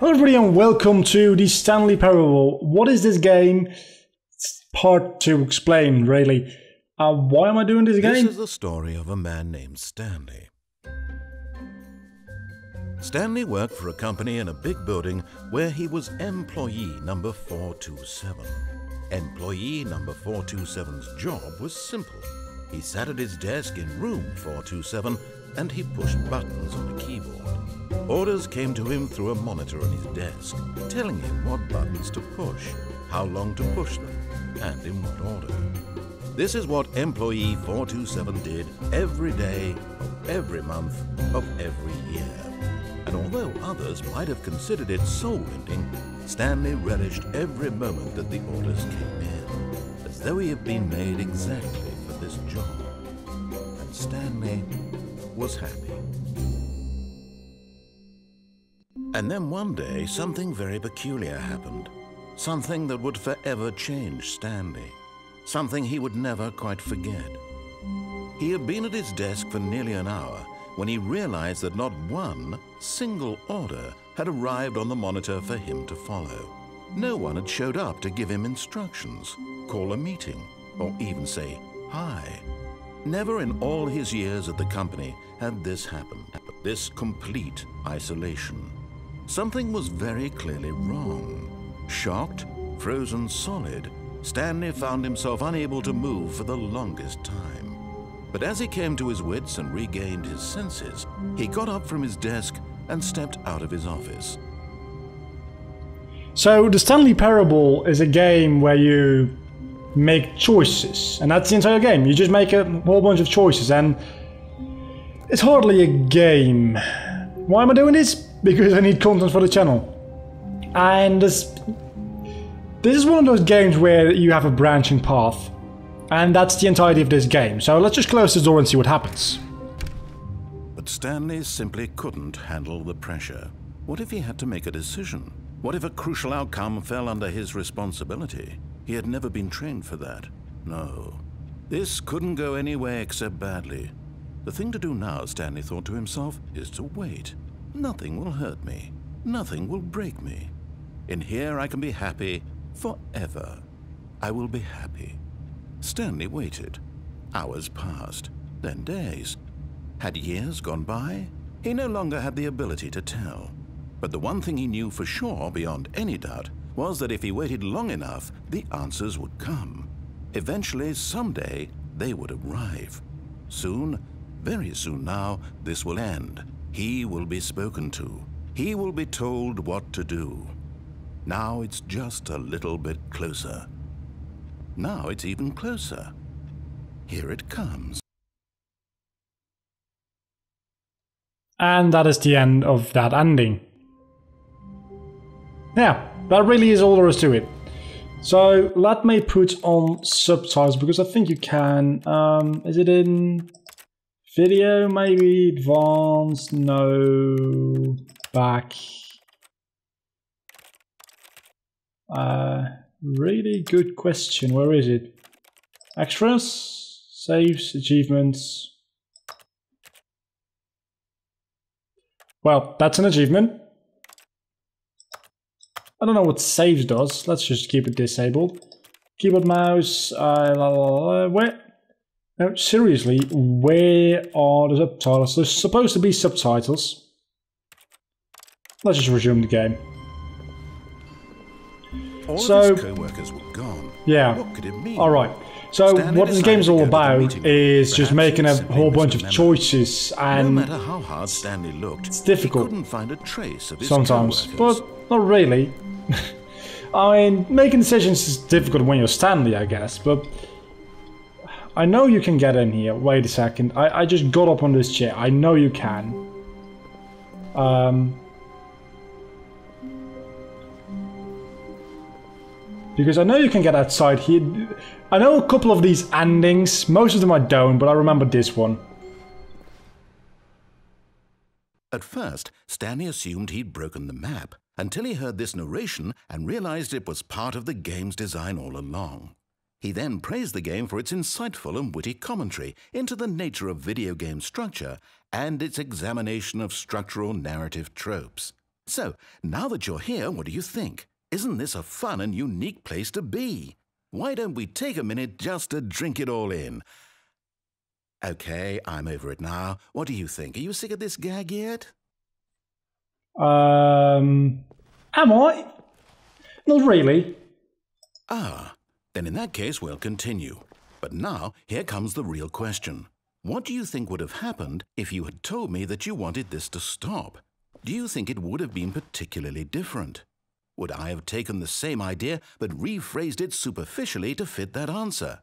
Hello everybody and welcome to the Stanley Parable. What is this game? It's hard to explain, really. Why am I doing this game? This is the story of a man named Stanley. Stanley worked for a company in a big building where he was employee number 427. Employee number 427's job was simple. He sat at his desk in room 427 and he pushed buttons on a keyboard. Orders came to him through a monitor on his desk, telling him what buttons to push, how long to push them, and in what order. This is what employee 427 did every day of every month of every year. And although others might have considered it soul-rending, Stanley relished every moment that the orders came in, as though he had been made exactly for this job. And Stanley was happy. And then one day, something very peculiar happened. Something that would forever change Stanley. Something he would never quite forget. He had been at his desk for nearly an hour when he realized that not one single order had arrived on the monitor for him to follow. No one had showed up to give him instructions, call a meeting, or even say hi. Never in all his years at the company had this happened, this complete isolation. Something was very clearly wrong. Shocked, frozen solid, Stanley found himself unable to move for the longest time. But as he came to his wits and regained his senses, he got up from his desk and stepped out of his office. So, the Stanley Parable is a game where you make choices, and that's the entire game. You just make a whole bunch of choices, and it's hardly a game. Why am I doing this? Because I need content for the channel. And this is one of those games where you have a branching path. And that's the entirety of this game. So let's just close this door and see what happens. But Stanley simply couldn't handle the pressure. What if he had to make a decision? What if a crucial outcome fell under his responsibility? He had never been trained for that. No. This couldn't go any way except badly. The thing to do now, Stanley thought to himself, is to wait. Nothing will hurt me. Nothing will break me. In here I can be happy forever. I will be happy. Stanley waited. Hours passed, then days. Had years gone by? He no longer had the ability to tell. But the one thing he knew for sure, beyond any doubt, was that if he waited long enough, the answers would come. Eventually, someday, they would arrive. Soon, very soon now, this will end. He will be spoken to. He will be told what to do. Now it's just a little bit closer. Now it's even closer. Here it comes. And that is the end of that ending. Yeah, that really is all there is to it. So let me put on subtitles because I think you can. Is it in video? Maybe advanced? No. Back. Really good question. Where is it? Extras, saves, achievements. Well, that's an achievement. I don't know what saves does. Let's just keep it disabled. Keyboard, mouse. Where? No, seriously, where are the subtitles? There's supposed to be subtitles. Let's just resume the game. All of his co-workers were gone. Yeah. What could it mean? Alright. So Stanley what this game is all about is just Perhaps making a Stanley whole was bunch a of member. choices, and No matter how hard Stanley looked, it's difficult. he couldn't find a trace of his sometimes, co-workers. but not really. I mean, making decisions is difficult when you're Stanley, I guess, but I know you can get in here. Wait a second. I just got up on this chair. I know you can. Because I know you can get outside here. I know a couple of these endings. Most of them I don't, but I remember this one. At first, Stanley assumed he'd broken the map, until he heard this narration and realized it was part of the game's design all along. He then praised the game for its insightful and witty commentary into the nature of video game structure and its examination of structural narrative tropes. So, now that you're here, what do you think? Isn't this a fun and unique place to be? Why don't we take a minute just to drink it all in? Okay, I'm over it now. What do you think? Are you sick of this gag yet? Am I? Not really. Ah, then in that case we'll continue. But now, here comes the real question. What do you think would have happened if you had told me that you wanted this to stop? Do you think it would have been particularly different? Would I have taken the same idea but rephrased it superficially to fit that answer?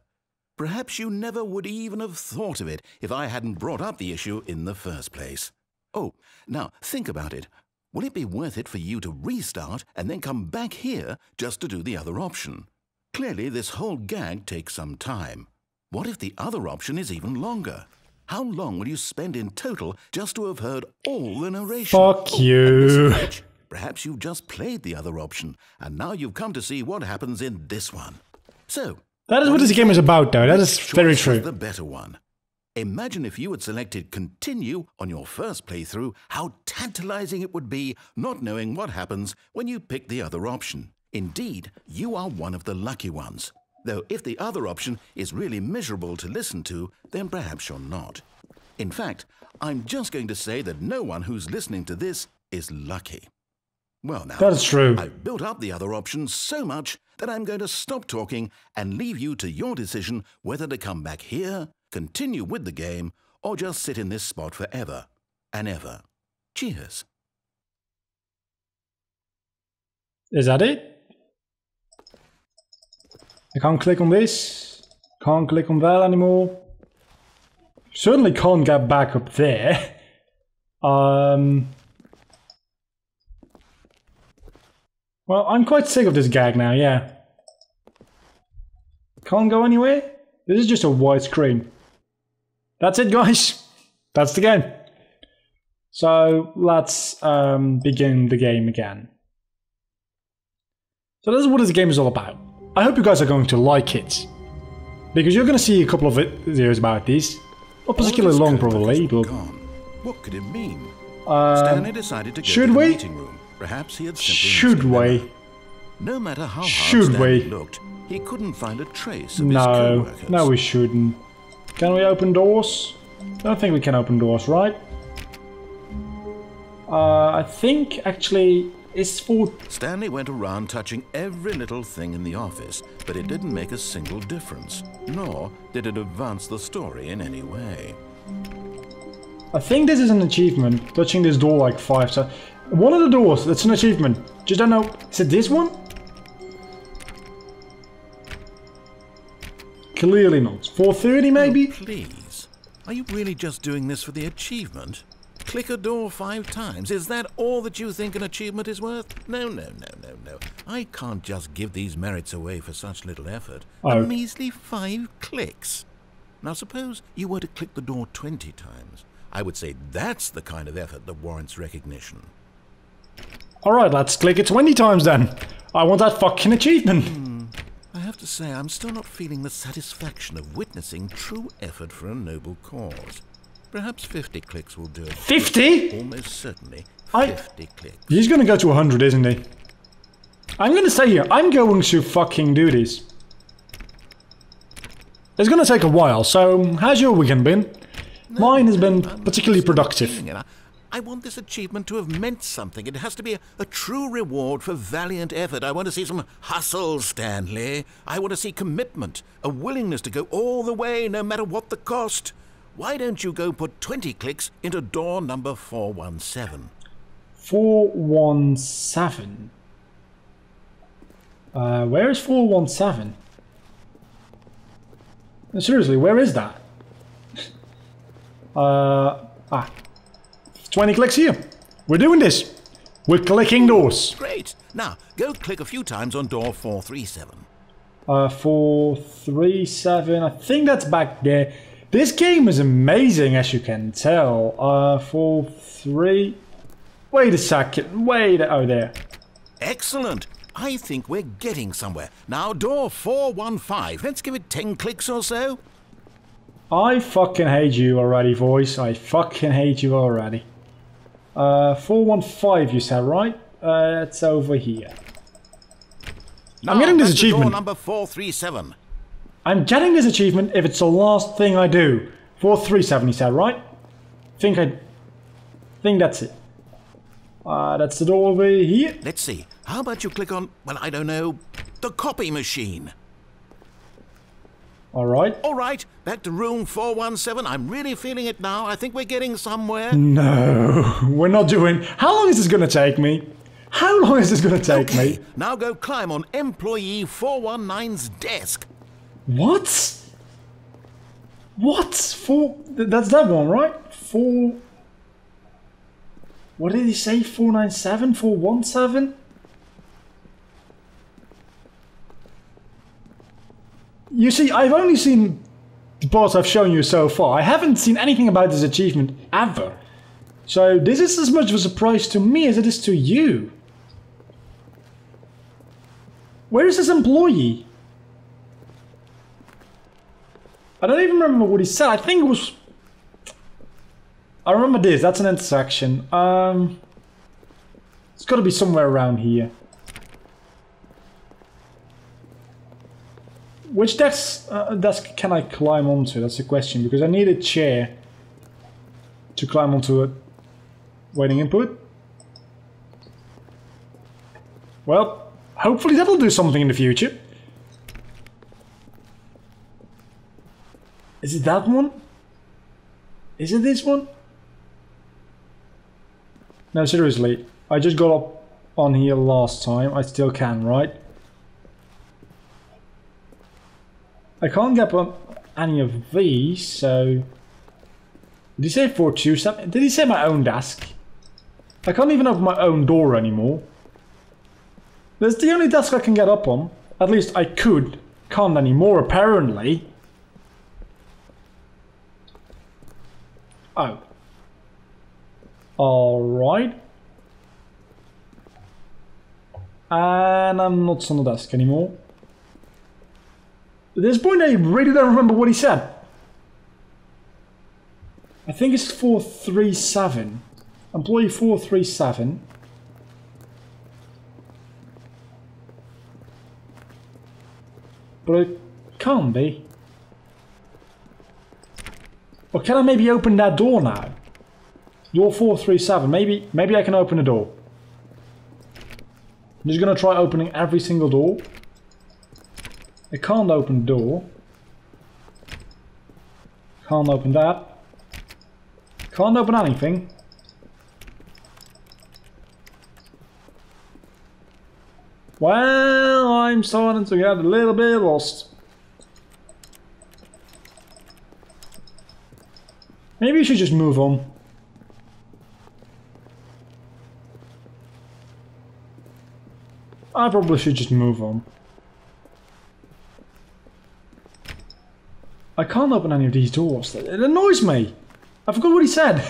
Perhaps you never would even have thought of it if I hadn't brought up the issue in the first place. Oh, now think about it. Will it be worth it for you to restart and then come back here just to do the other option? Clearly, this whole gag takes some time. What if the other option is even longer? How long will you spend in total just to have heard all the narration? Fuck you. Perhaps you've just played the other option, and now you've come to see what happens in this one. So, that is what this game is about, though. That is very true. The better one. Imagine if you had selected continue on your first playthrough, how tantalizing it would be not knowing what happens when you pick the other option. Indeed, you are one of the lucky ones. Though if the other option is really miserable to listen to, then perhaps you're not. In fact, I'm just going to say that no one who's listening to this is lucky. Well now, that's true. I've built up the other option so much that I'm going to stop talking and leave you to your decision whether to come back here, continue with the game, or just sit in this spot forever and ever. Cheers. Is that it? I can't click on this. Can't click on that anymore. Certainly can't get back up there. Well, I'm quite sick of this gag now, yeah. Can't go anywhere? This is just a white screen. That's it, guys. That's the game. So, let's begin the game again. So this is what this game is all about. I hope you guys are going to like it. Because you're going to see a couple of videos about this. Not particularly long, probably, but... What could it mean? Stanley decided to go to the meeting room. Perhaps he had simply should we? No matter how hard Stanley looked, he couldn't find a trace of his co-workers. No, we shouldn't. Can we open doors? I don't think we can open doors, right? I think, actually, it's for... Stanley went around touching every little thing in the office, but it didn't make a single difference, nor did it advance the story in any way. I think this is an achievement, touching this door like 5 times. One of the doors, that's an achievement. Just don't know, is it this one? Clearly not. 430 maybe? Oh, please. Are you really just doing this for the achievement? Click a door 5 times. Is that all that you think an achievement is worth? No, no, no, no, no. I can't just give these merits away for such little effort. Oh. A measly 5 clicks. Now suppose you were to click the door 20 times. I would say that's the kind of effort that warrants recognition. Alright, let's click it 20 times then. I want that fucking achievement. I have to say, I'm still not feeling the satisfaction of witnessing true effort for a noble cause. Perhaps 50 clicks will do it. 50? Almost certainly 50 clicks. He's gonna go to 100, isn't he? I'm gonna say here, I'm going to fucking do this. It's gonna take a while, so how's your weekend been? Mine has been particularly productive. I want this achievement to have meant something. It has to be a true reward for valiant effort. I want to see some hustle, Stanley. I want to see commitment, a willingness to go all the way, no matter what the cost. Why don't you go put 20 clicks into door number 417? 417? Where is 417? Seriously, where is that? 20 clicks here. We're doing this. We're clicking doors. Great. Now, go click a few times on door 437. 437. I think that's back there. This game is amazing, as you can tell. 43. Wait a second. Wait. Oh, there. Excellent. I think we're getting somewhere. Now, door 415. Let's give it 10 clicks or so. I fucking hate you already, voice. I fucking hate you already. 415 you said, right? It's over here. Now, I'm getting this back to door achievement. number 437. I'm getting this achievement if it's the last thing I do. 437 you said, right? Think that's it. That's the door over here. Let's see. How about you click on, well, I don't know, the copy machine? Alright. All right, back to room 417. I'm really feeling it now. I think we're getting somewhere. No, we're not doing... How long is this going to take me? How long is this going to take me? Now go climb on employee 419's desk. What? What? That's that one, right? What did he say? 497? 417? You see, I've only seen the parts I've shown you so far. I haven't seen anything about this achievement ever. So this is as much of a surprise to me as it is to you. Where is this employee? I don't even remember what he said. I think it was... I remember this. That's an intersection. It's got to be somewhere around here. Which desk can I climb onto? That's the question, because I need a chair to climb onto it. Waiting input. Well, hopefully that'll do something in the future. Is it that one? Is it this one? No, seriously. I just got up on here last time. I still can, right? I can't get on any of these, so... Did he say 427? Did he say my own desk? I can't even open my own door anymore. That's the only desk I can get up on. At least I could. Can't anymore, apparently. Oh. Alright. And I'm not on the desk anymore. At this point I really don't remember what he said. I think it's 437. Employee 437. But it can't be. Or can I maybe open that door now? Door 437. Maybe I can open the door. I'm just gonna try opening every single door. I can't open the door. Can't open that. Can't open anything. Well, I'm starting to get a little bit lost. Maybe you should just move on. I probably should just move on. I can't open any of these doors. It annoys me. I forgot what he said.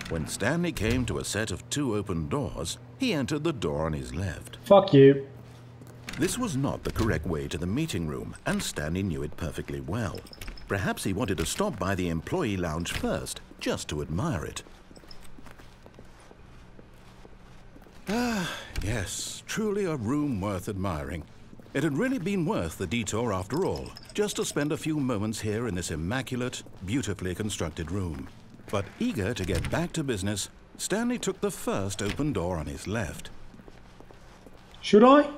When Stanley came to a set of 2 open doors, he entered the door on his left. Fuck you. This was not the correct way to the meeting room, and Stanley knew it perfectly well. Perhaps he wanted to stop by the employee lounge first, just to admire it. Ah, yes, truly a room worth admiring. It had really been worth the detour after all, just to spend a few moments here in this immaculate, beautifully constructed room. But eager to get back to business, Stanley took the first open door on his left. Should I?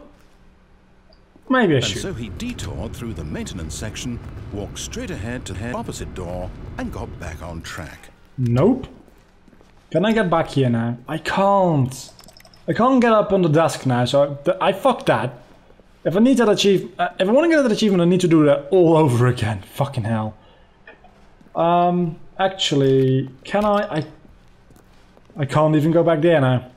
Maybe I should. And so he detoured through the maintenance section, walked straight ahead to the opposite door, and got back on track. Nope. Can I get back here now? I can't. I can't get up on the desk now, so I fucked that. If I need that if I want to get that achievement, I need to do that all over again. Fucking hell. Actually, can I can't even go back there now.